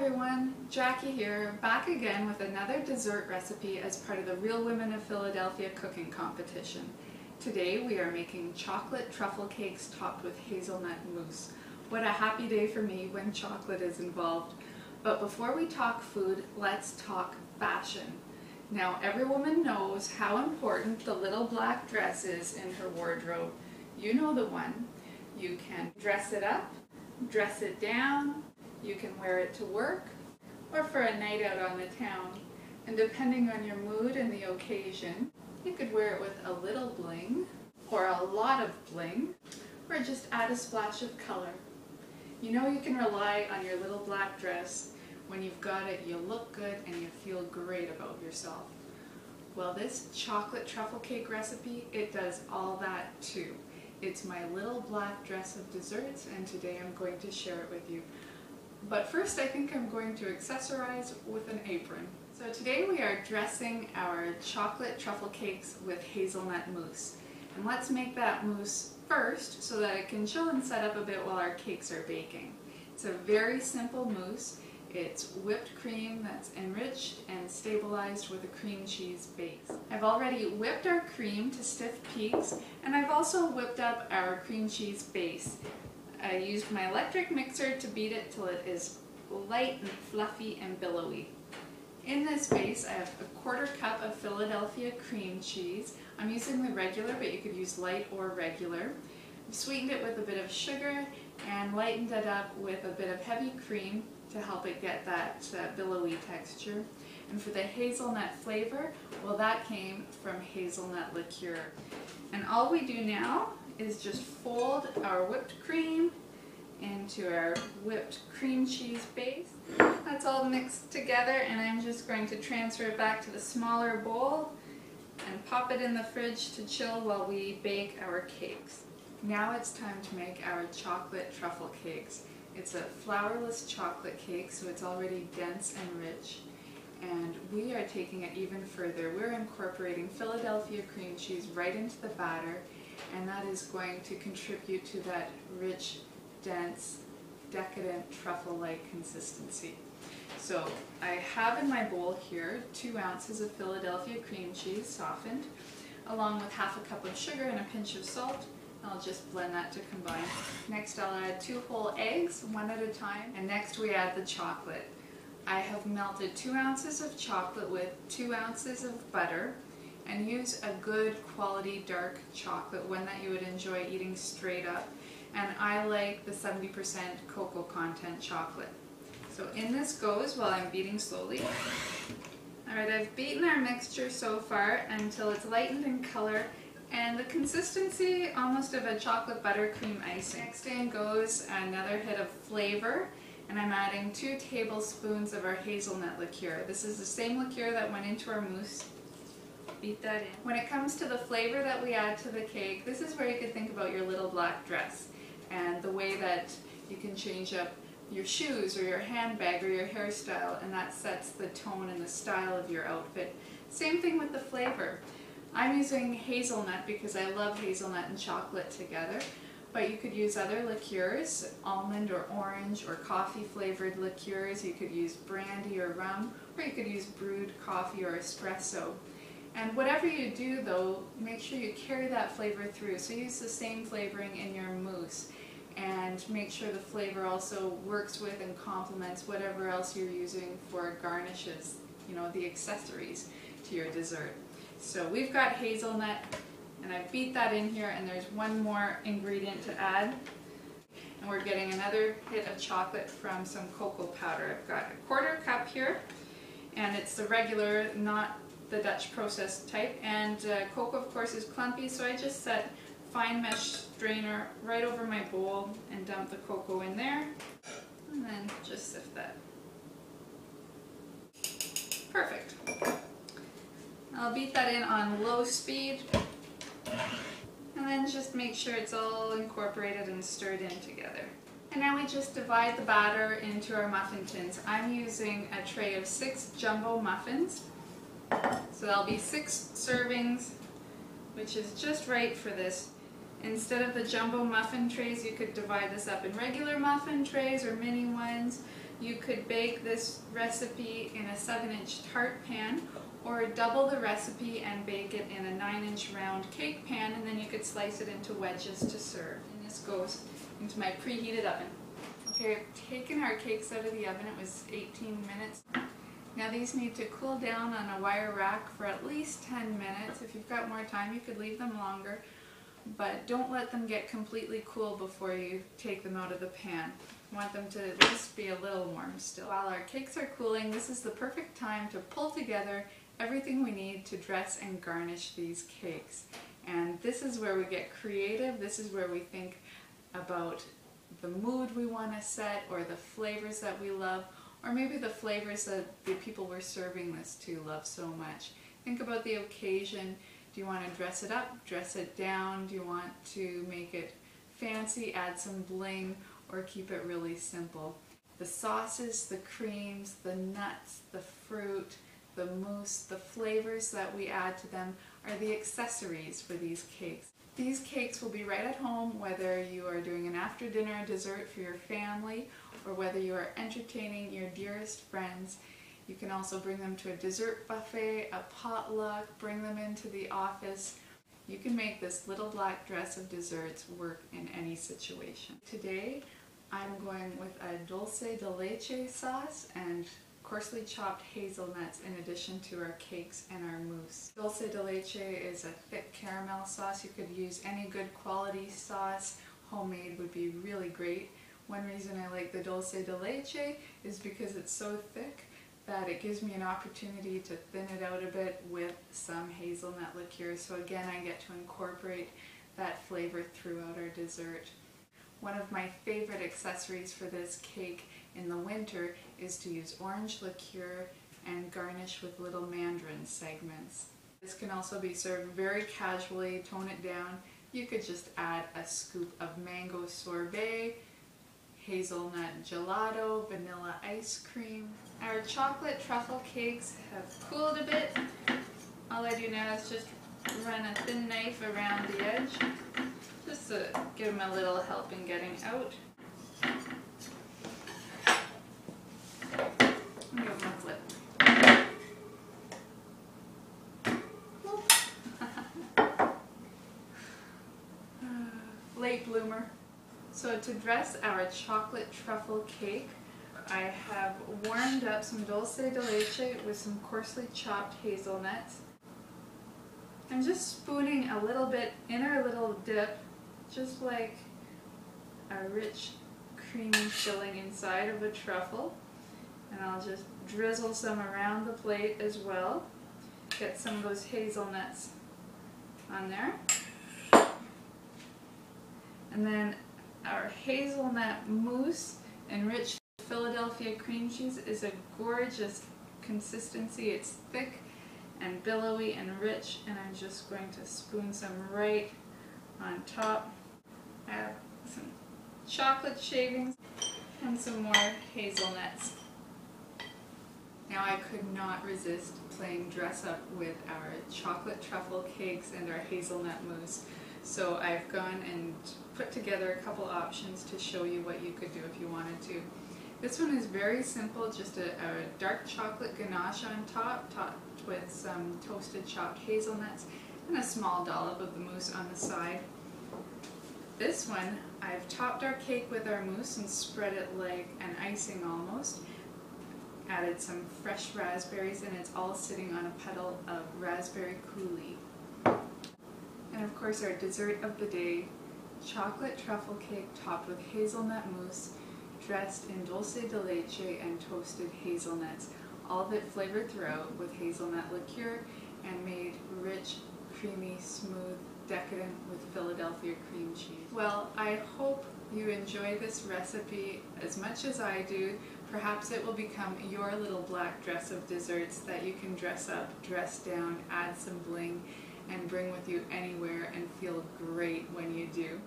everyone, Jackie here, back again with another dessert recipe as part of the Real Women of Philadelphia cooking competition. Today we are making chocolate truffle cakes topped with hazelnut mousse. What a happy day for me when chocolate is involved. But before we talk food, let's talk fashion. Now every woman knows how important the little black dress is in her wardrobe. You know the one. You can dress it up, dress it down, you can wear it to work or for a night out on the town. And depending on your mood and the occasion, you could wear it with a little bling or a lot of bling or just add a splash of color. You know you can rely on your little black dress. When you've got it, you look good and you feel great about yourself. Well, this chocolate truffle cake recipe, it does all that too. It's my little black dress of desserts, and today I'm going to share it with you. But first I think I'm going to accessorize with an apron. So today we are dressing our chocolate truffle cakes with hazelnut mousse. And let's make that mousse first so that it can chill and set up a bit while our cakes are baking. It's a very simple mousse. It's whipped cream that's enriched and stabilized with a cream cheese base. I've already whipped our cream to stiff peaks, and I've also whipped up our cream cheese base. I used my electric mixer to beat it till it is light and fluffy and billowy. In this base I have a 1/4 cup of Philadelphia cream cheese. I'm using the regular, but you could use light or regular. I've sweetened it with a bit of sugar and lightened it up with a bit of heavy cream to help it get that billowy texture. And for the hazelnut flavor, well, that came from hazelnut liqueur. And all we do now is just fold our whipped cream into our whipped cream cheese base. That's all mixed together, and I'm just going to transfer it back to the smaller bowl and pop it in the fridge to chill while we bake our cakes. Now it's time to make our chocolate truffle cakes. It's a flourless chocolate cake, so it's already dense and rich. And we are taking it even further. We're incorporating Philadelphia cream cheese right into the batter, and that is going to contribute to that rich, dense, decadent truffle-like consistency. So I have in my bowl here 2 ounces of Philadelphia cream cheese softened, along with 1/2 cup of sugar and a pinch of salt. I'll just blend that to combine. Next I'll add 2 whole eggs, 1 at a time, and next we add the chocolate. I have melted 2 ounces of chocolate with 2 ounces of butter, and use a good quality dark chocolate, one that you would enjoy eating straight up. And I like the 70% cocoa content chocolate. So in this goes while I'm beating slowly. Alright, I've beaten our mixture so far until it's lightened in color and the consistency almost of a chocolate buttercream icing. Next in goes another hit of flavor, and I'm adding 2 tablespoons of our hazelnut liqueur. This is the same liqueur that went into our mousse. Beat that in. When it comes to the flavor that we add to the cake, this is where you could think about your little black dress and the way that you can change up your shoes or your handbag or your hairstyle, and that sets the tone and the style of your outfit. Same thing with the flavor. I'm using hazelnut because I love hazelnut and chocolate together, but you could use other liqueurs, almond or orange or coffee flavored liqueurs. You could use brandy or rum, or you could use brewed coffee or espresso. And whatever you do though, make sure you carry that flavor through. So use the same flavoring in your mousse, and make sure the flavor also works with and complements whatever else you're using for garnishes, you know, the accessories to your dessert. So we've got hazelnut, and I beat that in here, and there's 1 more ingredient to add. And we're getting another hit of chocolate from some cocoa powder. I've got a 1/4 cup here, and it's the regular, not the Dutch processed type. And cocoa, of course, is clumpy, so I just set fine mesh strainer right over my bowl and dump the cocoa in there, and then just sift that. Perfect. I'll beat that in on low speed, and then just make sure it's all incorporated and stirred in together. And now we just divide the batter into our muffin tins. I'm using a tray of 6 jumbo muffins, so that'll be 6 servings, which is just right for this Instead of the jumbo muffin trays, you could divide this up in regular muffin trays or mini ones. You could bake this recipe in a 7-inch tart pan, or double the recipe and bake it in a 9-inch round cake pan, and then you could slice it into wedges to serve. And this goes into my preheated oven. Okay, I've taken our cakes out of the oven. It was 18 minutes. Now these need to cool down on a wire rack for at least 10 minutes. If you've got more time, you could leave them longer, but don't let them get completely cool before you take them out of the pan. You want them to at least be a little warm still. While our cakes are cooling, this is the perfect time to pull together everything we need to dress and garnish these cakes. And this is where we get creative. This is where we think about the mood we want to set, or the flavors that we love, or maybe the flavors that the people we're serving this to love so much. Think about the occasion. Do you want to dress it up, dress it down? Do you want to make it fancy, add some bling, or keep it really simple? The sauces, the creams, the nuts, the fruit, the mousse, the flavors that we add to them are the accessories for these cakes. These cakes will be right at home, whether you are doing an after dinner dessert for your family or whether you are entertaining your dearest friends. You can also bring them to a dessert buffet, a potluck, bring them into the office. You can make this little black dress of desserts work in any situation. Today I'm going with a dulce de leche sauce and coarsely chopped hazelnuts in addition to our cakes and our mousse. Dulce de leche is a thick caramel sauce. You could use any good quality sauce. Homemade would be really great. One reason I like the dulce de leche is because it's so thick that it gives me an opportunity to thin it out a bit with some hazelnut liqueur. So again, I get to incorporate that flavor throughout our dessert. One of my favorite accessories for this cake in the winter is to use orange liqueur and garnish with little mandarin segments. This can also be served very casually. Tone it down. You could just add a scoop of mango sorbet, hazelnut gelato, vanilla ice cream. Our chocolate truffle cakes have cooled a bit. All I do now is just run a thin knife around the edge, just to give them a little help in getting out. Give them a flip. Late bloomer. So to dress our chocolate truffle cake, I have warmed up some dulce de leche with some coarsely chopped hazelnuts. I'm just spooning a little bit in our little dip, just like a rich creamy filling inside of a truffle. And I'll just drizzle some around the plate as well. Get some of those hazelnuts on there. And then our hazelnut mousse enriched with Philadelphia cream cheese is a gorgeous consistency. It's thick and billowy and rich, and I'm just going to spoon some right on top. I have some chocolate shavings and some more hazelnuts. Now I could not resist playing dress up with our chocolate truffle cakes and our hazelnut mousse. So I've gone and put together a couple options to show you what you could do if you wanted to. This one is very simple, just a dark chocolate ganache on top, topped with some toasted chopped hazelnuts and a small dollop of the mousse on the side. This one, I've topped our cake with our mousse and spread it like an icing almost. Added some fresh raspberries, and it's all sitting on a petal of raspberry coulis. And of course our dessert of the day, chocolate truffle cake topped with hazelnut mousse, dressed in dulce de leche and toasted hazelnuts, all of it flavored throughout with hazelnut liqueur and made rich, creamy, smooth, decadent with Philadelphia cream cheese. Well, I hope you enjoy this recipe as much as I do. Perhaps it will become your little black dress of desserts that you can dress up, dress down, add some bling, and bring with you anywhere and feel great when you do.